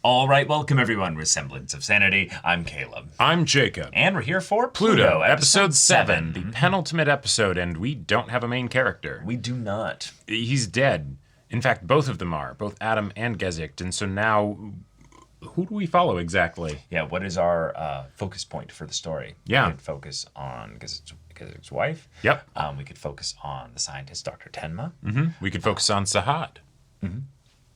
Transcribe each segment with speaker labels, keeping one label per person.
Speaker 1: All right, welcome everyone with Semblance of Sanity. I'm Caleb.
Speaker 2: I'm Jacob.
Speaker 1: And we're here for
Speaker 2: Pluto, episode 7, the penultimate episode, and we don't have a main character.
Speaker 1: We do not.
Speaker 2: He's dead. In fact, both of them are, both Adam and Gezicht, and so now, who do we follow exactly?
Speaker 1: Yeah, what is our focus point for the story?
Speaker 2: Yeah.
Speaker 1: We could focus on Gezicht's wife.
Speaker 2: Yep.
Speaker 1: We could focus on the scientist, Dr. Tenma.
Speaker 2: We could focus on Sahad.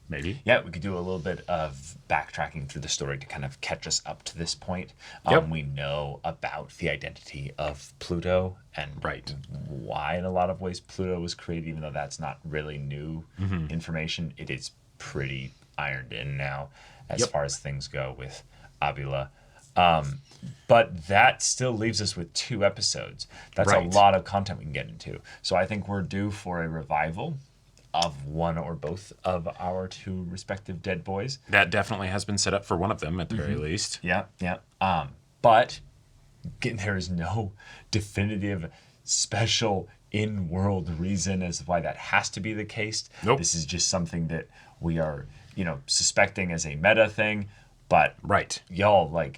Speaker 2: Maybe.
Speaker 1: Yeah, we could do a little bit of backtracking through the story to kind of catch us up to this point.
Speaker 2: Yep.
Speaker 1: We know about the identity of Pluto and why, in a lot of ways, Pluto was created, even though that's not really new information. It is pretty ironed in now as far as things go with Abila. But that still leaves us with 2 episodes. That's a lot of content we can get into. So I think we're due for a revival of one or both of our 2 respective dead boys.
Speaker 2: That definitely has been set up for one of them, at the very least.
Speaker 1: Yeah. But there is no definitive, special, in-world reason as to why that has to be the case.
Speaker 2: Nope.
Speaker 1: This is just something that we are, suspecting as a meta thing. But y'all,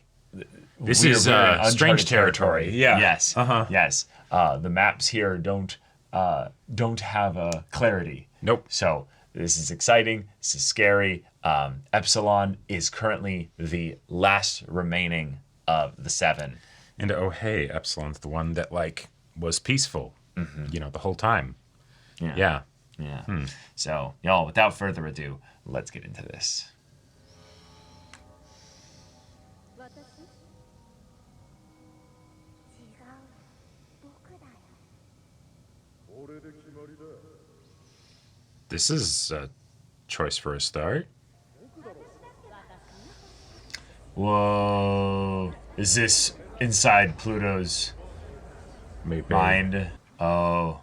Speaker 2: this is strange territory. Yeah.
Speaker 1: Yes. Yes. The maps here don't have a clarity.
Speaker 2: Nope.
Speaker 1: So this is exciting. This is scary. Epsilon is currently the last remaining of the 7.
Speaker 2: And oh hey, Epsilon's the one that was peaceful, the whole time. Yeah.
Speaker 1: So y'all, without further ado, let's get into this.
Speaker 2: This is a choice for a start.
Speaker 1: Whoa. Is this inside Pluto's mind? Oh,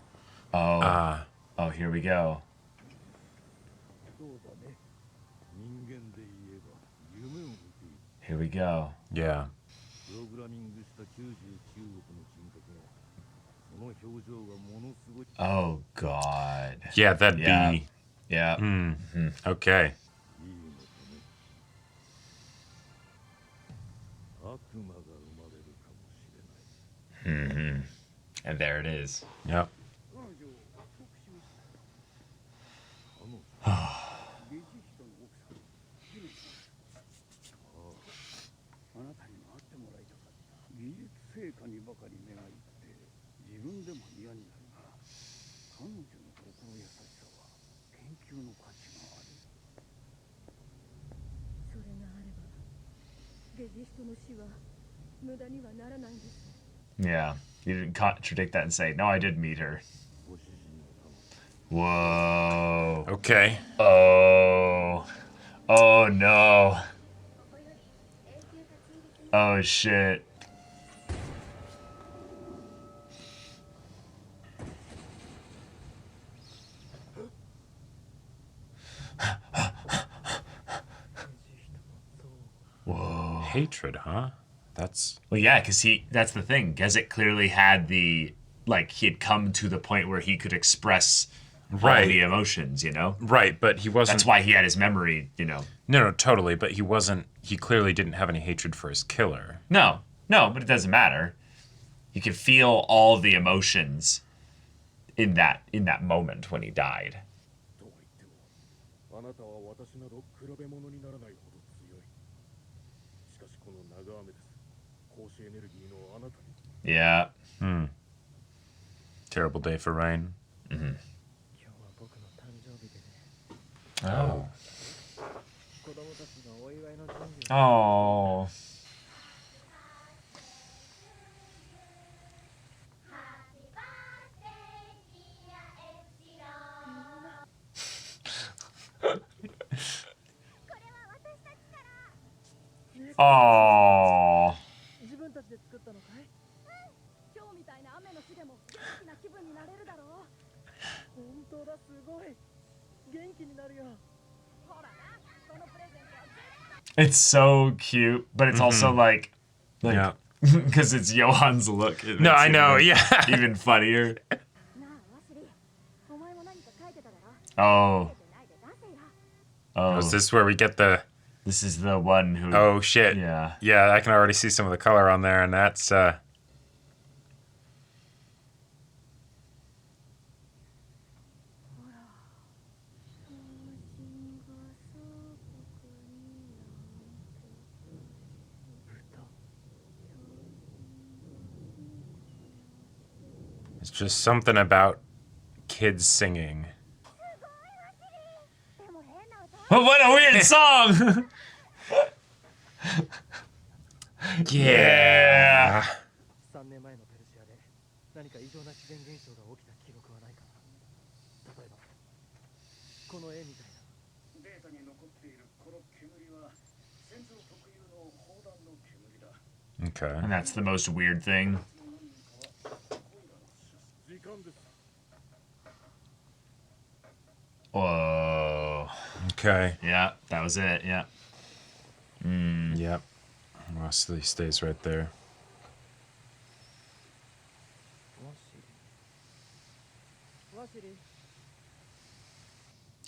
Speaker 1: here we go. Here we go.
Speaker 2: Yeah.
Speaker 1: Oh, God.
Speaker 2: Yeah, that'd be...
Speaker 1: Yeah.
Speaker 2: Okay.
Speaker 1: And there it is.
Speaker 2: Yep.
Speaker 1: Yeah. You didn't contradict that and say, no, I did meet her. Whoa.
Speaker 2: Okay.
Speaker 1: Oh. Oh, no. Oh, shit. Whoa.
Speaker 2: Hatred, huh? That's...
Speaker 1: Well, yeah, because that's the thing. Gezicht clearly had he had come to the point where he could express all the emotions,
Speaker 2: Right, but he wasn't...
Speaker 1: That's why he had his memory,
Speaker 2: No, totally, but he clearly didn't have any hatred for his killer.
Speaker 1: No, but it doesn't matter. You could feel all the emotions in that moment when he died. Yeah.
Speaker 2: Terrible day for rain.
Speaker 1: Oh. Oh. Oh. It's so cute, but it's also because it's Johan's look.
Speaker 2: No, I know, yeah.
Speaker 1: Even funnier. Oh.
Speaker 2: Is this where we get the
Speaker 1: This is the one who.
Speaker 2: Oh shit.
Speaker 1: Yeah.
Speaker 2: Yeah, I can already see some of the color on there, and that's it's just something about kids singing.
Speaker 1: What a weird song! Yeah.
Speaker 3: 3年前のペルシアで何か異常な自然現象が起きた記録はないかな。例えばこの絵みたいな。データに残っているこの煙は戦場特有の砲弾の煙だ。
Speaker 2: Okay.
Speaker 1: And that's the most weird thing.
Speaker 3: 時間です。
Speaker 1: Whoa.
Speaker 2: Okay.
Speaker 1: Yeah, that was it. Yeah.
Speaker 2: Yep. Wesley stays right there.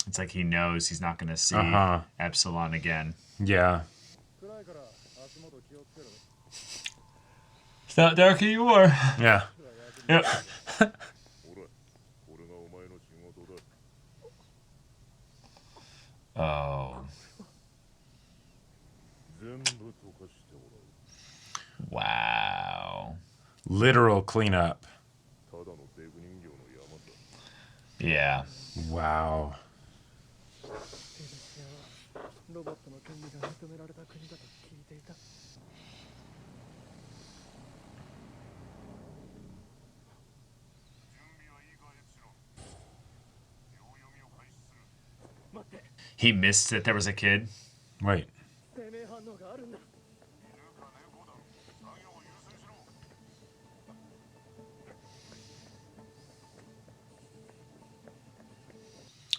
Speaker 1: It's like he knows he's not going to see Epsilon again.
Speaker 2: Yeah.
Speaker 1: It's not dark anymore.
Speaker 2: Yeah.
Speaker 1: Yep. Oh. Wow.
Speaker 2: Literal cleanup.
Speaker 1: Yeah.
Speaker 2: Wow.
Speaker 3: ロボットの権利が認められた国だと聞いていた。
Speaker 1: He missed that there was a kid.
Speaker 2: Wait.
Speaker 3: 生命反応があるんだ。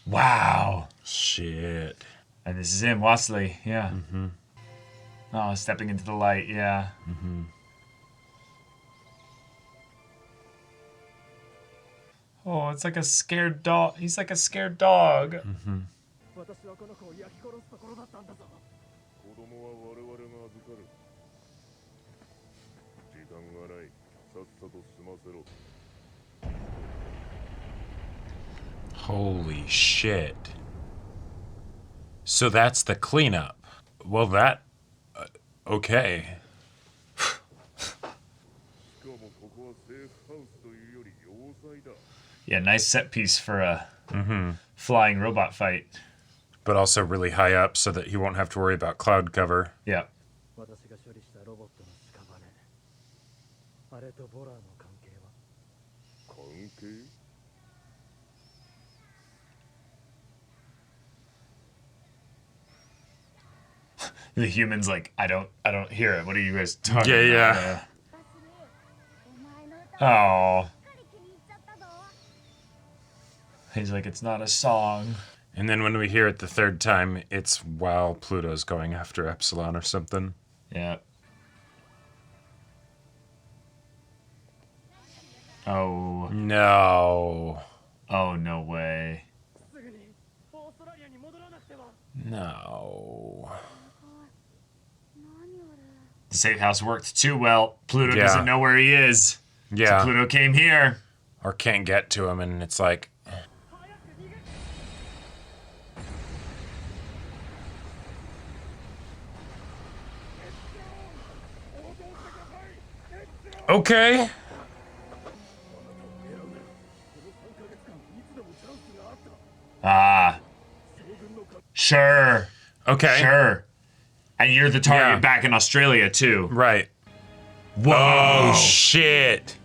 Speaker 1: Wow.
Speaker 2: Shit.
Speaker 1: And this is him, Wesley. Yeah. Oh, stepping into the light. Yeah. Oh, it's like a scared dog. He's like a scared dog.
Speaker 3: 私はこの子を焼き殺すところだったんだぞ。
Speaker 4: 子供は我々が預かる。時間がない。さっさと済ませろ。
Speaker 2: Holy shit. So that's the cleanup. Well, that... okay.
Speaker 4: しかもここはセーフハウスというより要塞だ。
Speaker 1: Yeah, nice set piece for a flying robot fight.
Speaker 2: But also really high up so that he won't have to worry about cloud cover.
Speaker 1: Yeah.
Speaker 3: 私が処理したロボットの屍。あれとボラーの関係は？
Speaker 4: 関係？
Speaker 1: The human's like, I don't hear it. What are you guys talking
Speaker 2: Yeah,
Speaker 1: about? Oh. He's like, it's not a song.
Speaker 2: And then when we hear it the third time, it's while Pluto's going after Epsilon or something.
Speaker 1: Yeah. Oh.
Speaker 2: No.
Speaker 1: Oh, no way.
Speaker 3: すぐにオーストラリアに戻らなくては。
Speaker 2: No.
Speaker 1: The safe house worked too well. Pluto
Speaker 2: Yeah.
Speaker 1: doesn't know where he is.
Speaker 2: Yeah.
Speaker 1: So Pluto came here.
Speaker 2: Or can't get to him, and it's like... Okay.
Speaker 1: Ah. Sure.
Speaker 2: Okay.
Speaker 1: Sure. And you're the target
Speaker 2: Yeah.
Speaker 1: back in Australia, too.
Speaker 2: Right.
Speaker 1: Whoa.
Speaker 2: Oh, shit.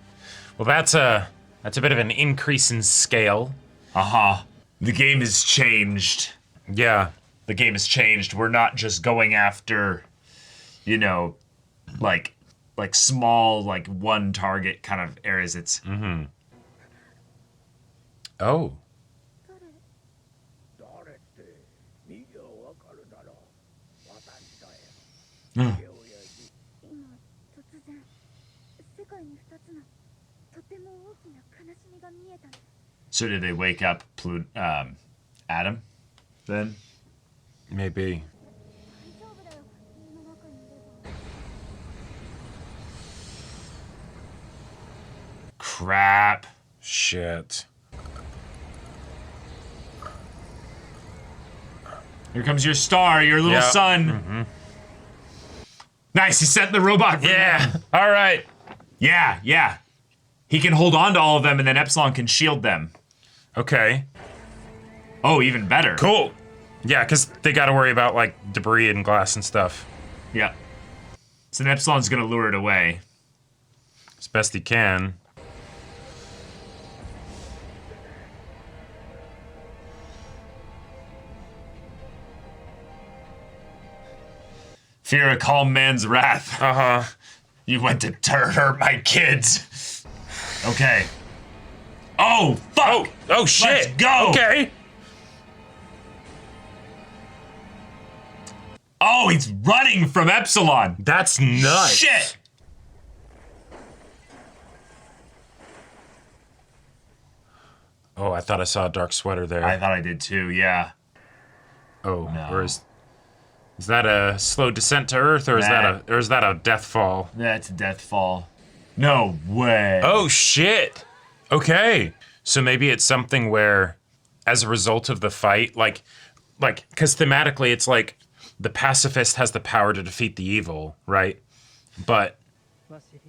Speaker 2: Well, that's a bit of an increase in scale.
Speaker 1: Uh-huh. The game has changed.
Speaker 2: Yeah.
Speaker 1: The game has changed. We're not just going after, you know, like small, like one target kind of areas. It's
Speaker 2: Oh.
Speaker 3: 誰って見りゃわかるだろう。私だよ。
Speaker 1: うん
Speaker 3: 親父。
Speaker 5: 今突然世界に2つのとても大きな悲しみが見えたの。
Speaker 1: So did they wake up Adam then?
Speaker 2: Maybe.
Speaker 5: 大丈夫
Speaker 1: crap.
Speaker 2: Shit.
Speaker 1: Here comes your star, your little
Speaker 2: Yeah.
Speaker 1: son. Nice, he sent the robot.
Speaker 2: Yeah. All right.
Speaker 1: Yeah. He can hold on to all of them, and then Epsilon can shield them.
Speaker 2: Okay.
Speaker 1: Oh, even better.
Speaker 2: Cool. Yeah, because they got to worry about like debris and glass and stuff
Speaker 1: Yeah. So then Epsilon's gonna lure it away.
Speaker 2: as best he can.
Speaker 1: Fear a calm man's wrath.
Speaker 2: Uh huh.
Speaker 1: You went to hurt my kids. Okay. Oh, fuck!
Speaker 2: Oh shit.
Speaker 1: Let's go.
Speaker 2: Okay.
Speaker 1: Oh, he's running from Epsilon.
Speaker 2: That's nuts.
Speaker 1: Shit!
Speaker 2: Oh, I thought I saw a dark sweater there.
Speaker 1: I thought I did too, yeah.
Speaker 2: Oh,
Speaker 1: No.
Speaker 2: or is that a slow descent to Earth, or is that a death fall?
Speaker 1: That's a death fall. No way.
Speaker 2: Oh shit. Okay. So maybe it's something where, as a result of the fight, like, because thematically it's like the pacifist has the power to defeat the evil, right? But
Speaker 3: ワシリ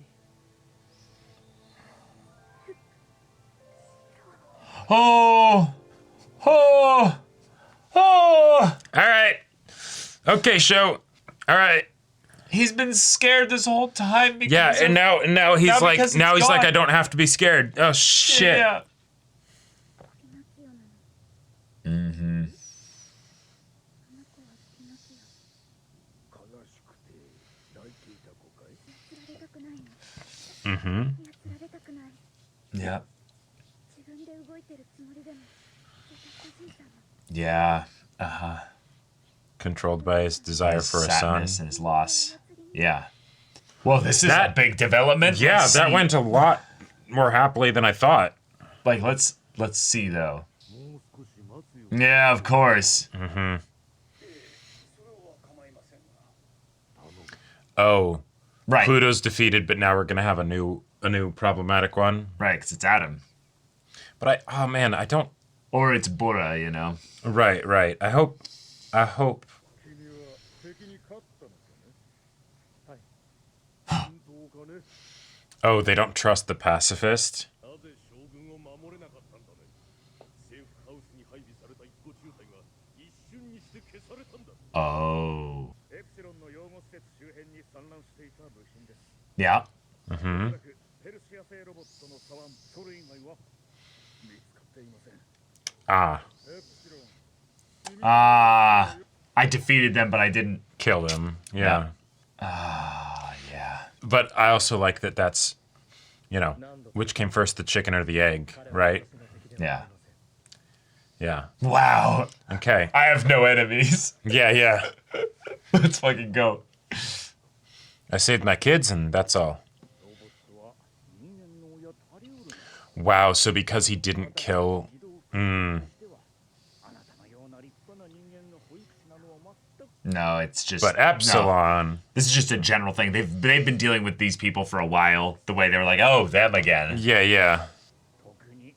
Speaker 1: Oh! Oh! Oh!
Speaker 2: all right. Okay, show. All right.
Speaker 1: He's been scared this whole time because
Speaker 2: Yeah, and now he's
Speaker 1: Now
Speaker 2: like
Speaker 1: because it's
Speaker 2: now he's like
Speaker 1: gone.
Speaker 2: I don't have to be scared. Oh shit.
Speaker 1: Yeah.
Speaker 5: ピノキオなの
Speaker 1: Mm-hmm.
Speaker 5: あの子はピノキオ
Speaker 4: 悲しくて泣いていた子かい？
Speaker 5: 釣られたくないの
Speaker 2: Mm-hmm.
Speaker 5: いや釣られたくない
Speaker 1: Yeah.
Speaker 5: 自分で動いてるつもりでも優しいさんの
Speaker 1: Yeah. Uh-huh.
Speaker 2: Controlled by his desire
Speaker 1: His
Speaker 2: for a son.
Speaker 1: sadness and his loss. Yeah. Well, this is a
Speaker 2: That-
Speaker 1: big development.
Speaker 2: Yeah,
Speaker 1: Let's
Speaker 2: that
Speaker 1: see.
Speaker 2: went a lot more happily than I thought.
Speaker 1: Like, let's see though.
Speaker 4: もう少し待つよ。
Speaker 1: Yeah, of course.
Speaker 2: Mm-hmm.
Speaker 4: それは構いませんが。
Speaker 2: Oh,
Speaker 1: Right.
Speaker 2: Pluto's defeated, but now we're gonna have a new problematic one.
Speaker 1: Right, because it's Adam.
Speaker 2: But I don't.
Speaker 1: Or it's Bora, you know.
Speaker 2: Right. I hope.
Speaker 4: 君は敵に勝ったのかね。
Speaker 3: はい
Speaker 4: 本当かね。
Speaker 2: Oh, they don't trust the pacifist.
Speaker 4: なぜ将軍を守れなかったんだね。セーフハウスに配備された一個中隊が一瞬にして消されたんだ。
Speaker 1: Oh.
Speaker 4: エプシロンの養護施設周辺に散乱していた部品です。
Speaker 1: Yeah.
Speaker 4: お
Speaker 2: Mm-hmm.
Speaker 4: そらくペルシア製ロボットの左腕それ以外は見つかっていません。
Speaker 2: Ah,
Speaker 4: エプシロン。
Speaker 1: Ah. I defeated them, but I didn't.
Speaker 2: kill him. Yeah.
Speaker 1: Ah, yeah.
Speaker 2: But I also like that. That's, which came first, the chicken or the egg, right?
Speaker 1: Yeah.
Speaker 2: Yeah.
Speaker 1: Wow.
Speaker 2: Okay.
Speaker 1: I have no enemies.
Speaker 2: Yeah.
Speaker 1: Let's fucking go.
Speaker 2: I saved my kids, and that's all.
Speaker 4: ロボットは人間の親タリウルの
Speaker 2: Wow. So because he didn't kill.
Speaker 4: 移動
Speaker 2: Mm,
Speaker 4: ではあなたのような立派な人間の保育士なのは全く
Speaker 1: No, it's just.
Speaker 2: but
Speaker 1: no.
Speaker 2: Epsilon.
Speaker 1: This is just a general thing. They've been dealing with these people for a while. The way they were like, oh, them again.
Speaker 2: Yeah.
Speaker 4: 特に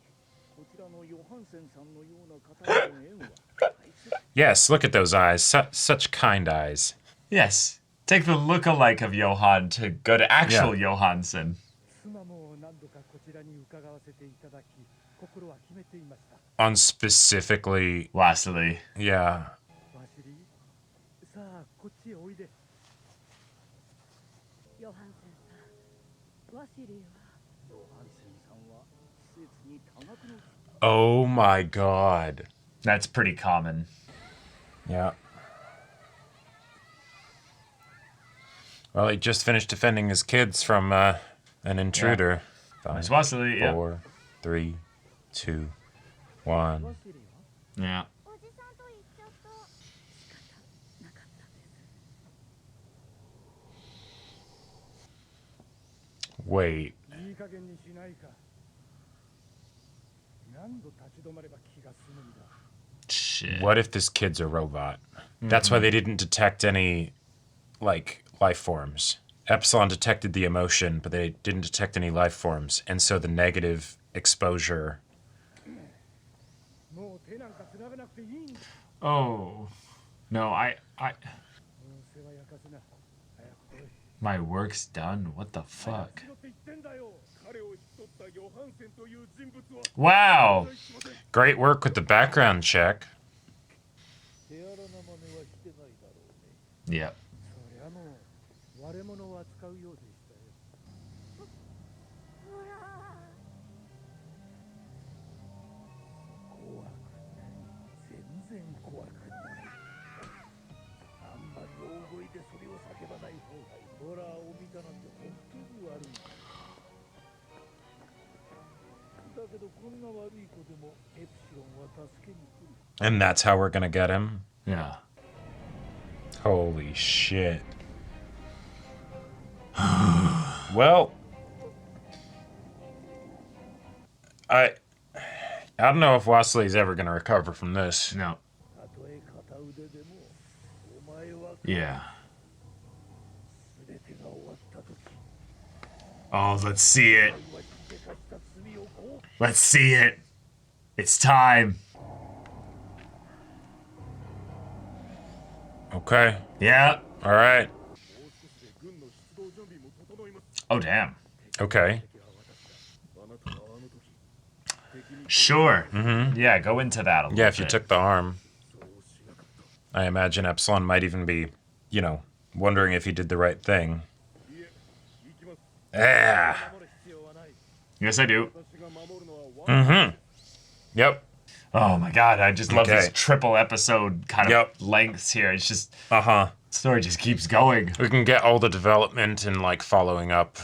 Speaker 4: こちらのヨハンセンさんのような方の縁は大切
Speaker 2: Yes. Look at those eyes. Such kind eyes.
Speaker 1: Yes. Take the look-alike of Johan to go to actual Johansson.
Speaker 3: 妻も何度かこちらに伺わせていただき心は決めていました
Speaker 2: On specifically.
Speaker 1: Lastly.
Speaker 2: Yeah.
Speaker 3: ワシリさあこっちへおいで
Speaker 5: ヨハンセンさんワシリーは
Speaker 4: ヨハンセンさんは施設に多額の
Speaker 2: Oh my god.
Speaker 1: That's pretty common.
Speaker 2: Yeah. Well, he just finished defending his kids from an intruder.
Speaker 1: It's
Speaker 2: Five,
Speaker 1: Wesley, yeah.
Speaker 2: 4, 3, 2, 1.
Speaker 3: ワシリは
Speaker 1: Yeah.
Speaker 5: おじさんと行っちゃった仕方なかったです
Speaker 2: Wait.
Speaker 3: いい加減にしないか何度立ち止まれば気が済むんだ
Speaker 1: Shit.
Speaker 2: What if this kid's a robot? That's why they didn't detect any, like, life forms. Epsilon detected the emotion, but they didn't detect any life forms, and so the negative exposure.
Speaker 3: もう手なんかつながなくていいんだ。
Speaker 1: Oh. No,
Speaker 3: もう世話焼かすな。早く来い。
Speaker 1: my work's done. What the fuck?
Speaker 3: しろって言ってんだよ。彼を引き取ったヨハンセンという人物は。
Speaker 1: Wow.
Speaker 2: Great work with the background check.
Speaker 3: 手荒な真似はしてないだろうね。
Speaker 1: Yep.
Speaker 3: そりゃもう割れ物を扱うようでしたよ。
Speaker 5: ほら
Speaker 3: 怖くない。全然怖くない。あんまり大声でそれを叫ばない方がいい。ホラーを見たなんて本当に悪い。だけどこんな悪い子でもエプシロンは助けに来る。
Speaker 2: And that's how we're gonna get him?
Speaker 1: Yeah.
Speaker 2: Holy shit. Well, I don't know if Wesley's ever gonna recover from this.
Speaker 1: No.
Speaker 3: たとえ片腕でもお前は
Speaker 1: Yeah.
Speaker 3: 全てが終わった時
Speaker 1: Oh, let's see it.
Speaker 3: お前はしでかした罪をこう
Speaker 1: Let's see it. It's time.
Speaker 2: Okay.
Speaker 1: Yeah.
Speaker 2: All right.
Speaker 4: もう少しで軍の出動準備も整います。
Speaker 1: Oh, damn.
Speaker 2: Okay.
Speaker 4: あなたはあの時敵に
Speaker 1: Sure. Yeah, go into that a little
Speaker 2: Yeah, if you
Speaker 1: bit.
Speaker 2: took the arm,
Speaker 4: そうしなかった。
Speaker 2: I imagine Epsilon might even be, wondering if he did the right thing.
Speaker 4: いえ、行きます。
Speaker 2: Yeah.
Speaker 3: 守る必要はない。
Speaker 1: Yes, I do.
Speaker 4: 私が守るのは
Speaker 2: Yep.
Speaker 1: Oh my god, I just love
Speaker 2: Okay.
Speaker 1: these triple episode kind of
Speaker 2: Yep.
Speaker 1: lengths here. It's just
Speaker 2: Uh-huh.
Speaker 1: story just keeps going.
Speaker 2: We can get all the development and following up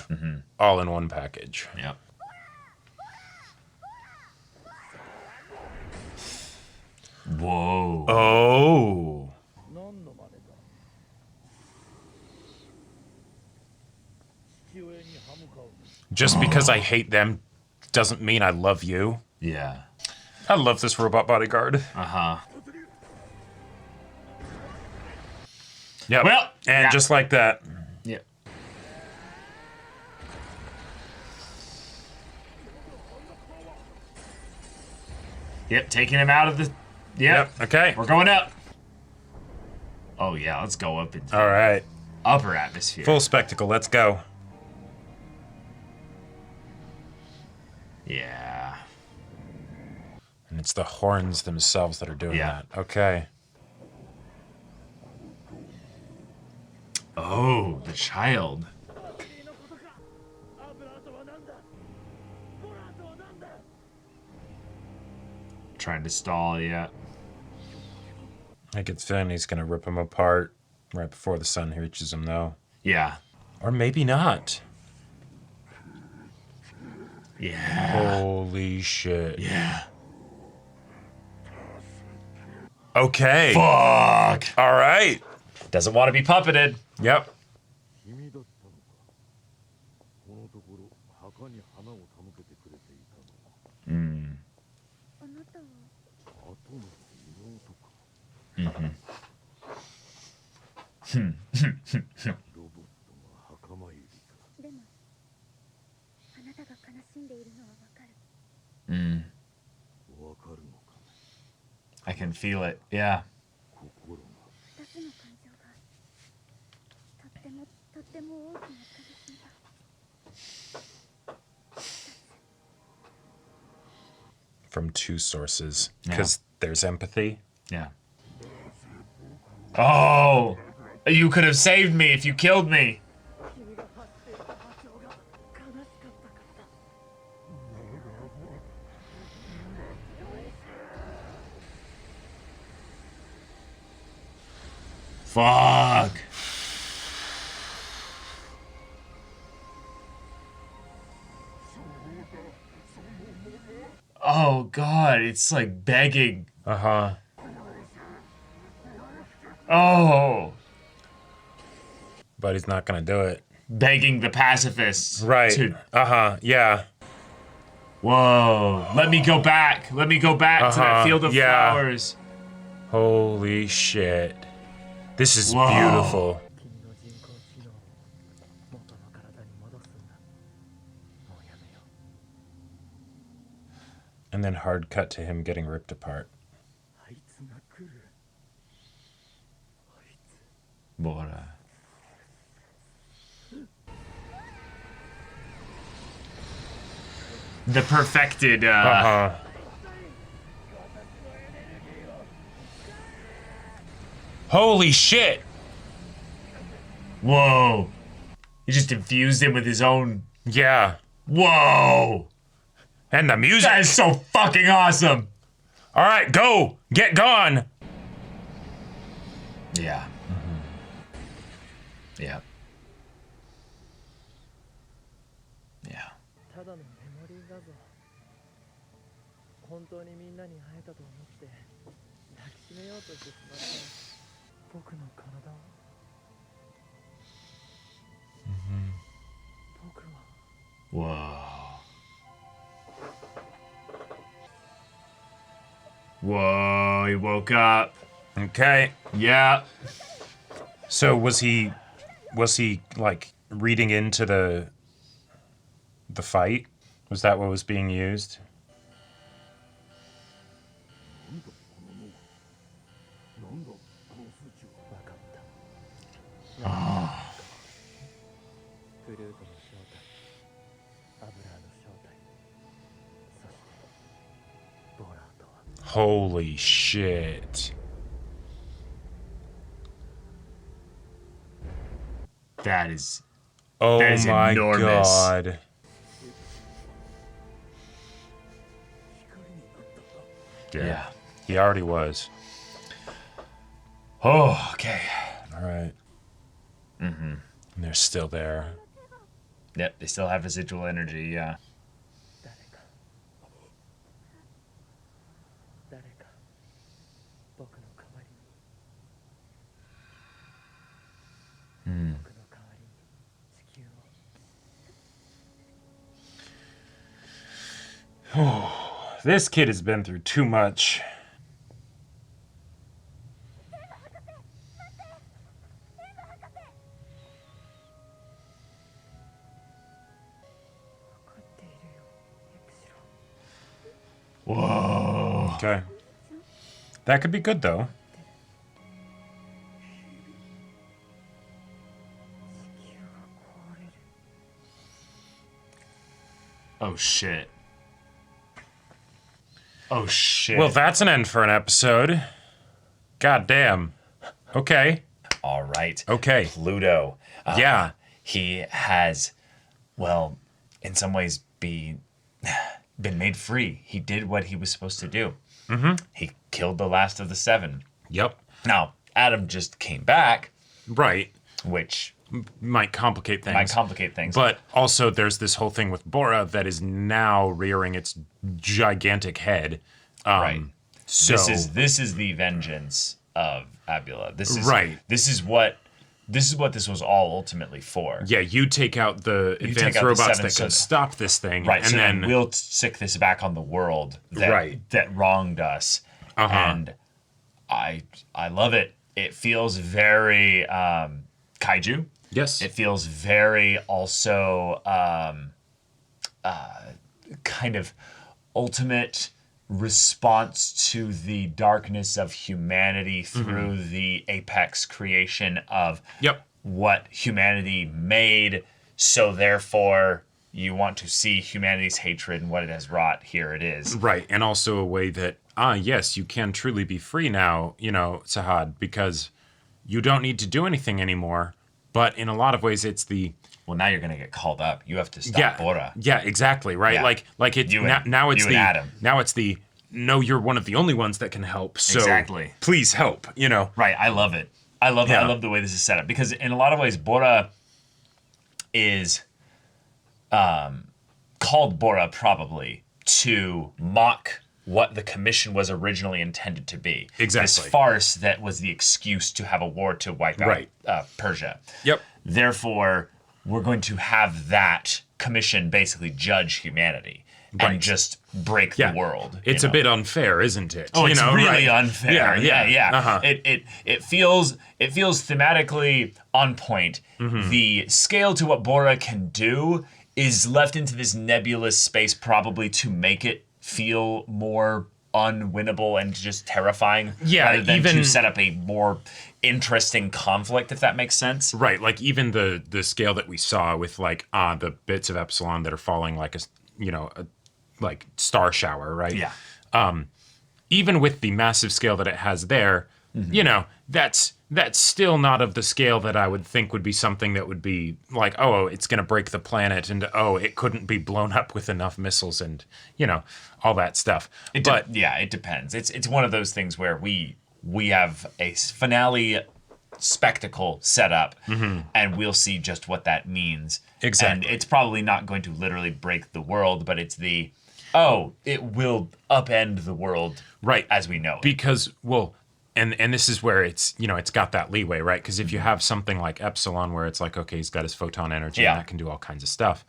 Speaker 2: all in one package.
Speaker 1: Yep. Whoa.
Speaker 2: Oh.
Speaker 3: 何の真似だ。父親に歯向かう。
Speaker 2: Just because I hate them doesn't mean I love you.
Speaker 1: Yeah.
Speaker 2: I love this robot bodyguard.
Speaker 1: Uh-huh.
Speaker 2: Yep.
Speaker 1: Well,
Speaker 2: and
Speaker 1: yeah.
Speaker 2: just like that.
Speaker 1: Yeah. Yep, taking him out of the... Yep.
Speaker 2: Okay.
Speaker 1: We're going up. Oh, yeah, let's go up into
Speaker 2: All right.
Speaker 1: upper atmosphere.
Speaker 2: Full spectacle. Let's go.
Speaker 1: Yeah.
Speaker 2: And it's the horns themselves that are doing
Speaker 1: Yeah.
Speaker 2: that. Okay.
Speaker 1: Oh, the child.
Speaker 3: 君のことか。アブラーとは何だ。ホラーとは何だ。
Speaker 1: Trying to stall, yeah.
Speaker 2: I get the feeling he's going to rip him apart right before the sun reaches him, though.
Speaker 1: Yeah.
Speaker 2: Or maybe not.
Speaker 1: Yeah.
Speaker 2: Holy shit.
Speaker 1: Yeah.
Speaker 2: Okay.
Speaker 1: Fuck.
Speaker 2: All right.
Speaker 1: Doesn't want to be puppeted.
Speaker 2: Yep.
Speaker 4: 君だったのか。このところ墓に花を手向けてくれていたのは
Speaker 1: Mm.
Speaker 5: あなたは
Speaker 4: 後の妹か。
Speaker 1: Mm-hmm.
Speaker 4: ロボットが墓参りか。
Speaker 5: でもあなたが悲しんでいるのはわかる。
Speaker 1: Mm.
Speaker 4: わかるのか。
Speaker 1: I can feel it. Yeah.
Speaker 4: 心が。
Speaker 5: 二つの感情がとっても大きな悲しみだ。
Speaker 2: From two sources.
Speaker 1: Yeah.
Speaker 2: Because there's empathy.
Speaker 1: Yeah. Oh! You could have saved me if you killed me.
Speaker 3: 君が発していた波長が悲しかったからだ。
Speaker 1: Fuck. Oh god, it's like begging.
Speaker 2: Uh-huh.
Speaker 1: Oh,
Speaker 2: But he's not going to do it.
Speaker 1: begging the pacifists.
Speaker 2: Right.
Speaker 1: to-
Speaker 2: Uh-huh. Yeah.
Speaker 1: Whoa. Let me go back. Let me go back to
Speaker 2: Uh-huh,
Speaker 1: that field of
Speaker 2: yeah.
Speaker 1: flowers.
Speaker 2: Holy shit. This is
Speaker 1: Whoa.
Speaker 2: beautiful.
Speaker 3: 君の人工知能も
Speaker 2: And then hard cut to him getting ripped apart.
Speaker 3: あいつが来る。
Speaker 1: Bora. The perfected,
Speaker 2: Holy shit!
Speaker 1: Whoa. He just infused him with his own.
Speaker 2: Yeah.
Speaker 1: Whoa.
Speaker 2: And the music.
Speaker 1: That is so fucking awesome.
Speaker 2: All right, go. Get gone.
Speaker 1: Yeah. Yeah. Yeah.
Speaker 3: ただのメモリー画像。本当にみんなに会えたと思って抱きしめようとしてしまった僕の体を。僕は。
Speaker 1: Whoa. Whoa, he woke up.
Speaker 2: Okay.
Speaker 1: Yeah.
Speaker 2: So was he like reading into the fight? Was that what was being used?
Speaker 3: なんだこの数値は。分かった。ああ。プルートの正体、アブラーの正体、そしてボラーとは。
Speaker 2: Holy shit.
Speaker 1: That is.
Speaker 2: Oh
Speaker 1: That is
Speaker 2: my
Speaker 1: enormous.
Speaker 2: god.
Speaker 1: Yeah.
Speaker 2: He already was.
Speaker 1: Oh, okay.
Speaker 2: All right. And they're still there.
Speaker 1: Yep, they still have residual energy, yeah.
Speaker 3: 誰か僕の代わりに、僕の代わりに地球を。
Speaker 2: This kid has been through too much.
Speaker 3: 分かっているよ、エプシロン。
Speaker 1: Whoa.
Speaker 2: Okay. That could be good though.
Speaker 3: 地球が壊れる。
Speaker 1: Oh, shit. Oh, shit.
Speaker 2: Well, that's an end for an episode. God damn. Okay.
Speaker 1: All right.
Speaker 2: Okay.
Speaker 1: Pluto.
Speaker 2: Yeah.
Speaker 1: He has, well, in some ways, been made free. He did what he was supposed to do. He killed the last of the 7.
Speaker 2: Yep.
Speaker 1: Now, Adam just came back,
Speaker 2: Right.
Speaker 1: which
Speaker 2: Might complicate things.
Speaker 1: might complicate things.
Speaker 2: But also, there's this whole thing with Bora that is now rearing its gigantic head.
Speaker 1: Right.
Speaker 2: So
Speaker 1: This is the vengeance of Abula. This is
Speaker 2: Right.
Speaker 1: This is what this was all ultimately for.
Speaker 2: yeah, you take out the
Speaker 1: take
Speaker 2: advanced
Speaker 1: out the
Speaker 2: robots
Speaker 1: 7
Speaker 2: that
Speaker 1: so
Speaker 2: can
Speaker 1: that-
Speaker 2: stop this thing,
Speaker 1: Right.
Speaker 2: and
Speaker 1: So
Speaker 2: then
Speaker 1: then we'll sick this back on the world that
Speaker 2: Right.
Speaker 1: that wronged us.
Speaker 2: Uh-huh.
Speaker 1: And I love it. It feels very kaiju.
Speaker 2: yes,
Speaker 1: It feels very also kind of ultimate response to the darkness of humanity through the apex creation of
Speaker 2: Yep.
Speaker 1: what humanity made. So therefore, you want to see humanity's hatred and what it has wrought. Here it is.
Speaker 2: right, and also a way that yes, you can truly be free now, Sahad, because you don't need to do anything anymore. But in a lot of ways, it's the
Speaker 1: Well, now you're gonna get called up. You have to stop Bora.
Speaker 2: Yeah, exactly, right?
Speaker 1: Yeah.
Speaker 2: Like it's
Speaker 1: You and-
Speaker 2: now it's
Speaker 1: you and
Speaker 2: the
Speaker 1: Adam.
Speaker 2: now it's the no, you're one of the only ones that can help. So
Speaker 1: Exactly.
Speaker 2: please help.
Speaker 1: Right. I love it. I love
Speaker 2: Yeah.
Speaker 1: I love the way this is set up because in a lot of ways, Bora is called Bora probably to mock what the commission was originally intended to be.
Speaker 2: Exactly.
Speaker 1: This farce that was the excuse to have a war to wipe out
Speaker 2: Right.
Speaker 1: Persia.
Speaker 2: Yep.
Speaker 1: Therefore, we're going to have that commission basically judge humanity
Speaker 2: Right.
Speaker 1: and just break
Speaker 2: Yeah.
Speaker 1: the world.
Speaker 2: It's
Speaker 1: you
Speaker 2: a
Speaker 1: know?
Speaker 2: bit unfair, isn't it?
Speaker 1: Oh, it's really
Speaker 2: right?
Speaker 1: unfair. Yeah.
Speaker 2: Uh-huh.
Speaker 1: It feels thematically on point.
Speaker 2: Mm-hmm.
Speaker 1: The scale to what Bora can do is left into this nebulous space, probably to make it feel more unwinnable and just terrifying.
Speaker 2: Yeah,
Speaker 1: rather than
Speaker 2: even
Speaker 1: to set up a more interesting conflict, if that makes sense.
Speaker 2: Right, like even the scale that we saw with like the bits of Epsilon that are falling like a like star shower, right?
Speaker 1: Yeah.
Speaker 2: Even with the massive scale that it has there, you know, that's still not of the scale that I would think would be something that would be like, oh, it's going to break the planet, and oh, it couldn't be blown up with enough missiles, and you know, all that stuff.
Speaker 1: It depends. It's one of those things where we have a finale spectacle set up, and we'll see just what that means.
Speaker 2: Exactly.
Speaker 1: And it's probably not going to literally break the world, but it's it will upend the world,
Speaker 2: right,
Speaker 1: as we know it.
Speaker 2: Because, well, and this is where it's, you know, it's got that leeway, right? Because if you have something like Epsilon where it's like, okay, he's got his photon energy and that can do all kinds of stuff,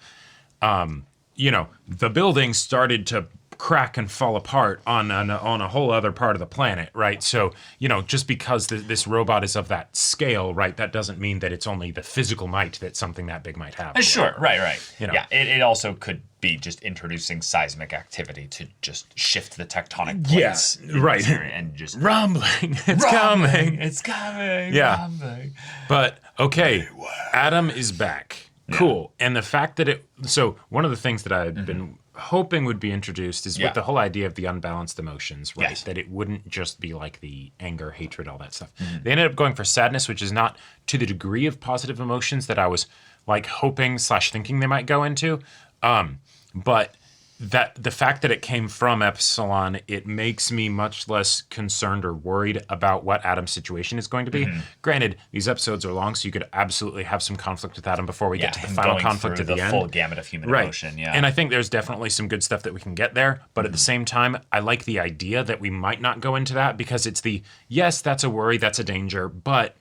Speaker 2: you know, the building started to crack and fall apart on a whole other part of the planet, right? So, you know, just because this robot is of that scale, right, that doesn't mean that it's only the physical might that something that big might have.
Speaker 1: Sure, right.
Speaker 2: You know.
Speaker 1: Yeah, it also could be just introducing seismic activity to just shift the tectonic plates.
Speaker 2: Yeah, right.
Speaker 1: And just
Speaker 2: rumbling. It's coming.
Speaker 1: It's coming.
Speaker 2: Yeah.
Speaker 1: Rumbling.
Speaker 2: But, okay, Adam is back. Cool. And the fact that so one of the things that I've been hoping would be introduced is with the whole idea of the unbalanced emotions, right?
Speaker 1: Yes.
Speaker 2: That it wouldn't just be like the anger, hatred, all that stuff. They ended up going for sadness, which is not to the degree of positive emotions that I was like hoping / thinking they might go into. But that the fact that it came from Epsilon, it makes me much less concerned or worried about what Adam's situation is going to be. Granted, these episodes are long, so you could absolutely have some conflict with Adam before we get to the final conflict at the end.
Speaker 1: The full gamut of human emotion, yeah.
Speaker 2: And I think there's definitely some good stuff that we can get there, but at the same time, I like the idea that we might not go into that because it's yes, that's a worry, that's a danger, but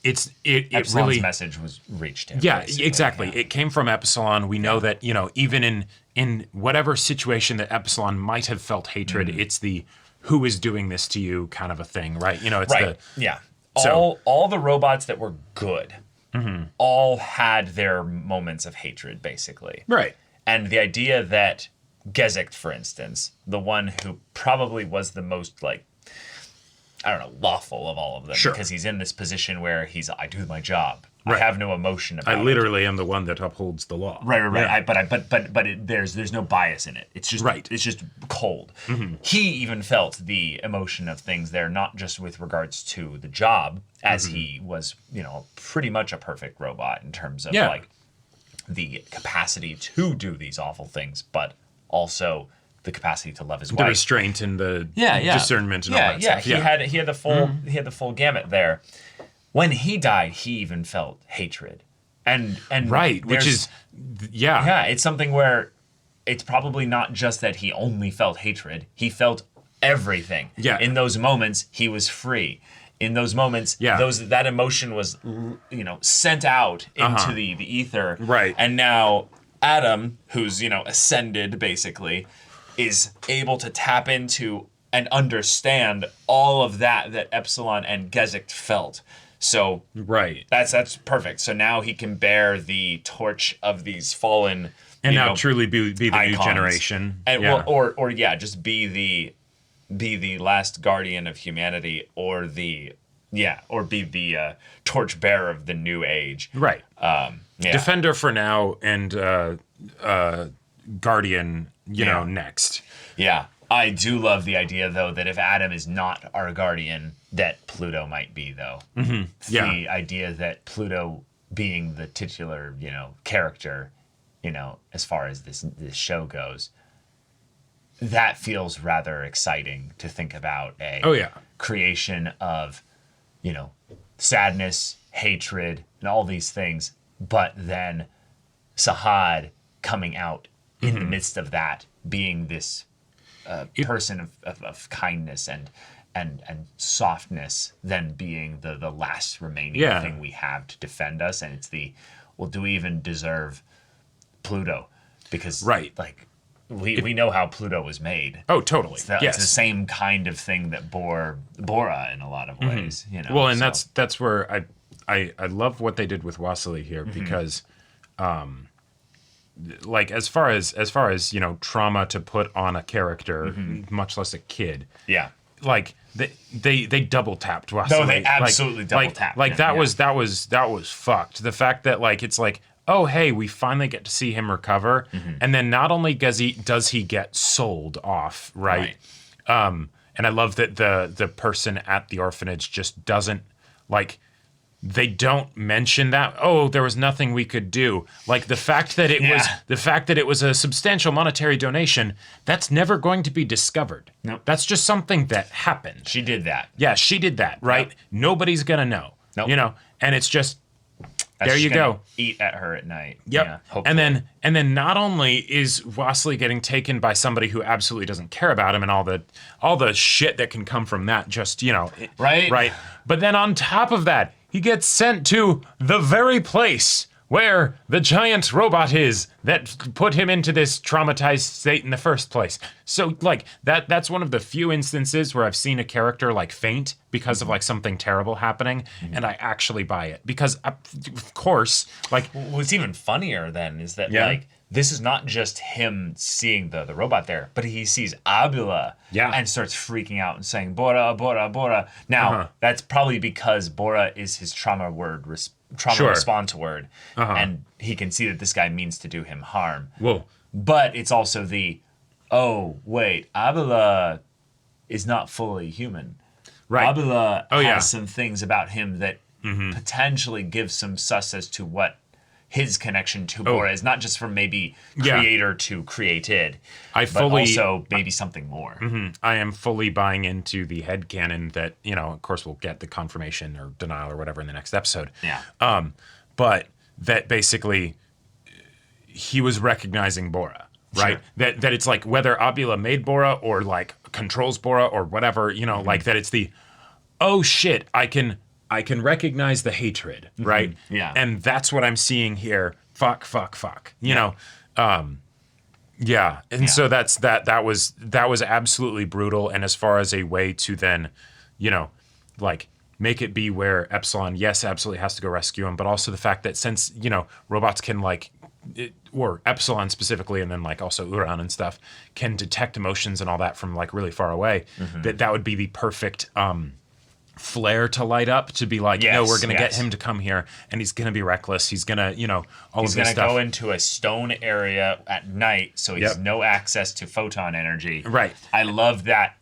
Speaker 2: it
Speaker 1: Epsilon's
Speaker 2: really
Speaker 1: message was reached him.
Speaker 2: Yeah, exactly. Yeah. It came from Epsilon. We know that, you know, even in whatever situation that Epsilon might have felt hatred, it's the who is doing this to you kind of a thing, right? You know, it's
Speaker 1: all the robots that were good all had their moments of hatred, basically.
Speaker 2: Right.
Speaker 1: And the idea that Gesicht, for instance, the one who probably was the most, like, I don't know, lawful of all of them, because he's in this position where I do my job. Right. I have no emotion about it.
Speaker 2: I literally am the one that upholds the law.
Speaker 1: Right. Yeah. There's no bias in it. It's just It's just cold. He even felt the emotion of things there, not just with regards to the job, as he was, you know, pretty much a perfect robot in terms of like the capacity to do these awful things, but also the capacity to love his wife,
Speaker 2: the restraint and the discernment and all that stuff.
Speaker 1: He had the full gamut there. When he died, he even felt hatred, and
Speaker 2: right, which is
Speaker 1: it's something where it's probably not just that he only felt hatred; he felt everything. Yeah, in those moments, he was free. In those moments, that emotion was, you know, sent out into the ether. Right, and now Adam, who's, you know, ascended basically, is able to tap into and understand all of that Epsilon and Gesicht felt. So that's perfect. So now he can bear the torch of these fallen,
Speaker 2: and now truly be the
Speaker 1: icons.
Speaker 2: New generation,
Speaker 1: and just be the last guardian of humanity, or be the torch bearer of the new age.
Speaker 2: Right. Defender for now, and guardian. You know, next.
Speaker 1: Yeah. I do love the idea, though, that if Adam is not our guardian, that Pluto might be, though. The idea that Pluto being the titular, you know, character, you know, as far as this show goes, that feels rather exciting to think about creation of, you know, sadness, hatred, and all these things, but then Sahad coming out in the midst of that, being this person of kindness and softness, then being the last remaining thing we have to defend us. And it's do we even deserve Pluto? Because like we know how Pluto was made.
Speaker 2: Oh, totally.
Speaker 1: It's the same kind of thing that bore Bora in a lot of ways. You know.
Speaker 2: Well, and that's where I love what they did with Wasili here, because like as far as you know, trauma to put on a character, much less a kid.
Speaker 1: Yeah.
Speaker 2: Like they double tapped Wesley.
Speaker 1: No, they absolutely double tapped
Speaker 2: Like
Speaker 1: him,
Speaker 2: that
Speaker 1: yeah.
Speaker 2: was fucked. The fact that like it's like, oh hey, we finally get to see him recover, and then not only does he get sold off, right? And I love that the person at the orphanage just doesn't like. They don't mention that. Oh, there was nothing we could do. Like the fact that it was a substantial monetary donation. That's never going to be discovered.
Speaker 1: Nope.
Speaker 2: That's just something that happened.
Speaker 1: She did that.
Speaker 2: Yeah, she did that. Right.
Speaker 1: Yep.
Speaker 2: Nobody's gonna know.
Speaker 1: Nope.
Speaker 2: You know. And it's just
Speaker 1: That's
Speaker 2: there you
Speaker 1: just gonna
Speaker 2: go.
Speaker 1: Eat at her at night.
Speaker 2: Yep.
Speaker 1: Yeah, hopefully.
Speaker 2: And then not only is Wesley getting taken by somebody who absolutely doesn't care about him and all the shit that can come from that, just
Speaker 1: Right.
Speaker 2: right. But then on top of that, he gets sent to the very place where the giant robot is that put him into this traumatized state in the first place. So like that's one of the few instances where I've seen a character like faint because of like something terrible happening, and I actually buy it because of course like
Speaker 1: What's even funnier then is that
Speaker 2: Yeah.
Speaker 1: like this is not just him seeing the robot there, but he sees Abila and starts freaking out and saying Bora, Bora, Bora. Now that's probably because Bora is his trauma
Speaker 2: Sure.
Speaker 1: response word, and he can see that this guy means to do him harm.
Speaker 2: whoa.
Speaker 1: But it's also oh wait, Abila is not fully human.
Speaker 2: Right.
Speaker 1: Abila
Speaker 2: Oh,
Speaker 1: has
Speaker 2: yeah.
Speaker 1: some things about him that potentially give some sus as to what his connection to Bora is, not just from maybe
Speaker 2: Yeah.
Speaker 1: creator to created,
Speaker 2: I
Speaker 1: but
Speaker 2: fully-
Speaker 1: also maybe something more.
Speaker 2: I am fully buying into the headcanon that, of course we'll get the confirmation or denial or whatever in the next episode.
Speaker 1: Yeah.
Speaker 2: But that basically he was recognizing Bora, right?
Speaker 1: Sure.
Speaker 2: That it's like whether Abila made Bora or like controls Bora or whatever, like that it's the, oh shit, I can recognize the hatred, right?
Speaker 1: Yeah.
Speaker 2: And that's what I'm seeing here. Fuck, you know? Yeah. And so that was absolutely brutal. And as far as a way to then, like make it be where Epsilon, yes, absolutely has to go rescue him, but also the fact that since, robots can or Epsilon specifically, and then like also Uran and stuff can detect emotions and all that from like really far away, that would be the perfect, flare to light up to be like, no, we're going to get him to come here and he's going to be reckless. He's going to, all
Speaker 1: He's
Speaker 2: of this
Speaker 1: going to
Speaker 2: stuff.
Speaker 1: go into a stone area at night, so he has no access to photon energy.
Speaker 2: Right.
Speaker 1: I love that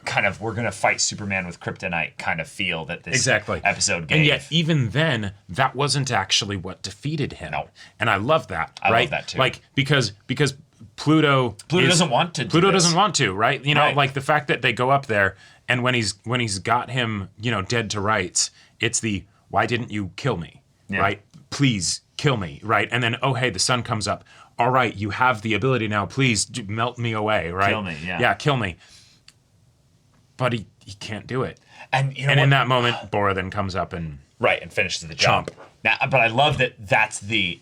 Speaker 1: kind of we're going to fight Superman with kryptonite kind of feel that this episode gave.
Speaker 2: And yet, even then, that wasn't actually what defeated him.
Speaker 1: No.
Speaker 2: And I love that.
Speaker 1: I
Speaker 2: right?
Speaker 1: love that too.
Speaker 2: Like because Pluto
Speaker 1: doesn't want to do
Speaker 2: Pluto
Speaker 1: this.
Speaker 2: doesn't want to, right?
Speaker 1: Right.
Speaker 2: Like the fact that they go up there and when he's got him, dead to rights, it's the why didn't you kill me?
Speaker 1: Yeah.
Speaker 2: Right? Please kill me, right? And then oh hey, the sun comes up. All right, you have the ability now. Please melt me away, right?
Speaker 1: Kill me, yeah.
Speaker 2: Yeah, kill me. But he can't do it.
Speaker 1: And
Speaker 2: And in that moment, Bora then comes up and
Speaker 1: and finishes the job.
Speaker 2: Chomp.
Speaker 1: Now, but I love that that's the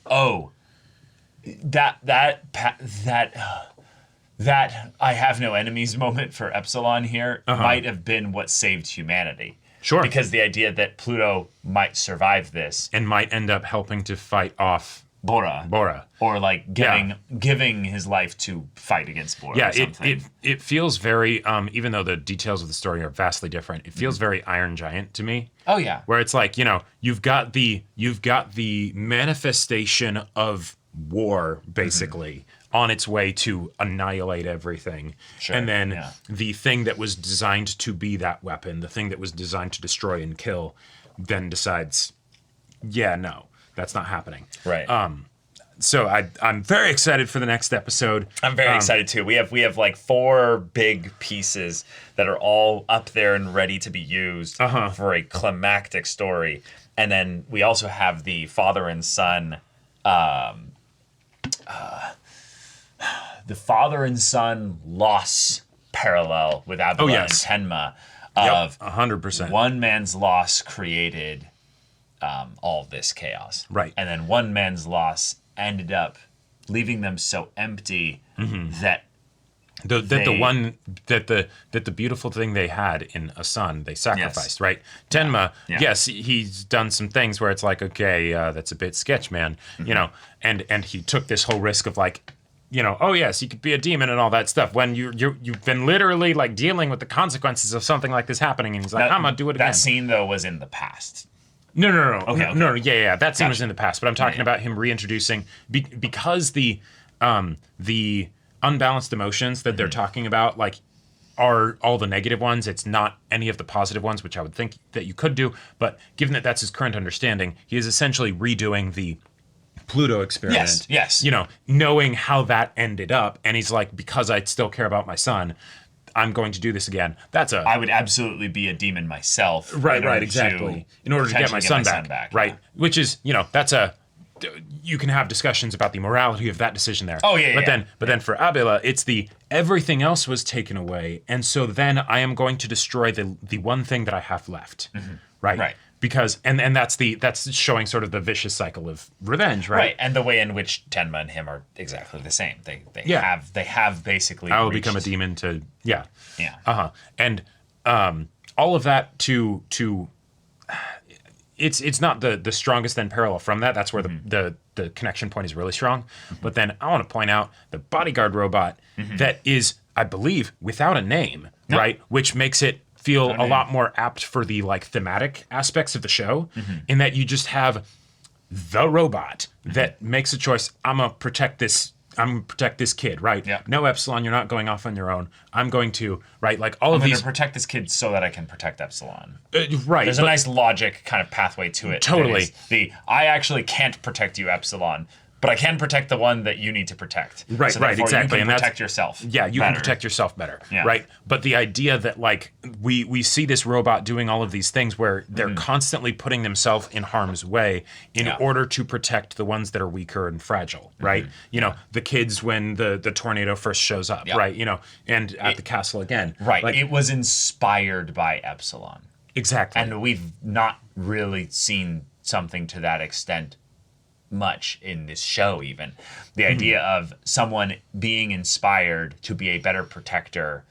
Speaker 1: that I have no enemies moment for Epsilon here might have been what saved humanity.
Speaker 2: Sure.
Speaker 1: Because the idea that Pluto might survive this,
Speaker 2: and might end up helping to fight off
Speaker 1: Bora, or like giving his life to fight against Bora.
Speaker 2: Yeah,
Speaker 1: or something.
Speaker 2: it feels very even though the details of the story are vastly different, it feels very Iron Giant to me.
Speaker 1: Oh yeah.
Speaker 2: Where it's like, you've got the manifestation of war basically on its way to annihilate everything.
Speaker 1: Sure,
Speaker 2: And then
Speaker 1: yeah.
Speaker 2: the thing that was designed to be that weapon, the thing that was designed to destroy and kill, then decides, yeah, no, that's not happening.
Speaker 1: Right.
Speaker 2: So I'm very excited for the next episode.
Speaker 1: I'm very excited too. We have like 4 big pieces that are all up there and ready to be used for a climactic story. And then we also have the father and son loss parallel with Abdullah and Tenma of
Speaker 2: 100%.
Speaker 1: one man's loss created all this chaos.
Speaker 2: Right.
Speaker 1: And then one man's loss ended up leaving them so empty that
Speaker 2: the beautiful thing they had in a son they sacrificed, right? Tenma, yes, he's done some things where it's like, okay, that's a bit sketch, man, you know, and he took this whole risk of like, you know, oh yes, you could be a demon and all that stuff when you've been literally like dealing with the consequences of something like this happening, and he's like, I'm gonna do it again.
Speaker 1: That scene though was in the past.
Speaker 2: No.
Speaker 1: Okay.
Speaker 2: No, yeah. That scene was in the past, but I'm talking about him reintroducing because the unbalanced emotions that they're talking about, like, are all the negative ones. It's not any of the positive ones, which I would think that you could do. But given that that's his current understanding, he is essentially redoing the Pluto experiment.
Speaker 1: Yes.
Speaker 2: You know, knowing how that ended up, and he's like, because I still care about my son, I'm going to do this again. I
Speaker 1: would absolutely be a demon myself.
Speaker 2: Right, exactly. In order to get my son back. Right. Yeah. Which is, you know, you can have discussions about the morality of that decision there.
Speaker 1: Oh, yeah.
Speaker 2: But then for Abela, it's everything else was taken away, and so then I am going to destroy the one thing that I have left. Right. Because and that's showing sort of the vicious cycle of revenge, right?
Speaker 1: Right, and the way in which Tenma and him are exactly the same. They have basically.
Speaker 2: I will become a demon to
Speaker 1: Yeah.
Speaker 2: And all of that to it's not the strongest then parallel from that. That's where the connection point is really strong. But then I want to point out the bodyguard robot that is, I believe, without a name, right? Which makes it feel a lot more apt for the like thematic aspects of the show, in that you just have the robot that makes a choice. I'm gonna protect this kid, right?
Speaker 1: Yeah.
Speaker 2: No, Epsilon, you're not going off on your own. I'm going to, right? Like all of these.
Speaker 1: I'm going to protect this kid so that I can protect Epsilon.
Speaker 2: Right.
Speaker 1: There's a nice logic kind of pathway to it.
Speaker 2: Totally.
Speaker 1: I actually can't protect you, Epsilon, but I can protect the one that you need to protect.
Speaker 2: Right,
Speaker 1: so
Speaker 2: exactly.
Speaker 1: You can protect yourself.
Speaker 2: Yeah, you can protect yourself better.
Speaker 1: Yeah.
Speaker 2: Right. But the idea that like we see this robot doing all of these things where they're constantly putting themselves in harm's way in order to protect the ones that are weaker and fragile. Right. You know, the kids when the tornado first shows up. Right. You know, and at the castle again.
Speaker 1: Right.
Speaker 2: Like,
Speaker 1: it was inspired by Epsilon.
Speaker 2: Exactly.
Speaker 1: And we've not really seen something to that extent much in this show. Even the idea of someone being inspired to be a better protector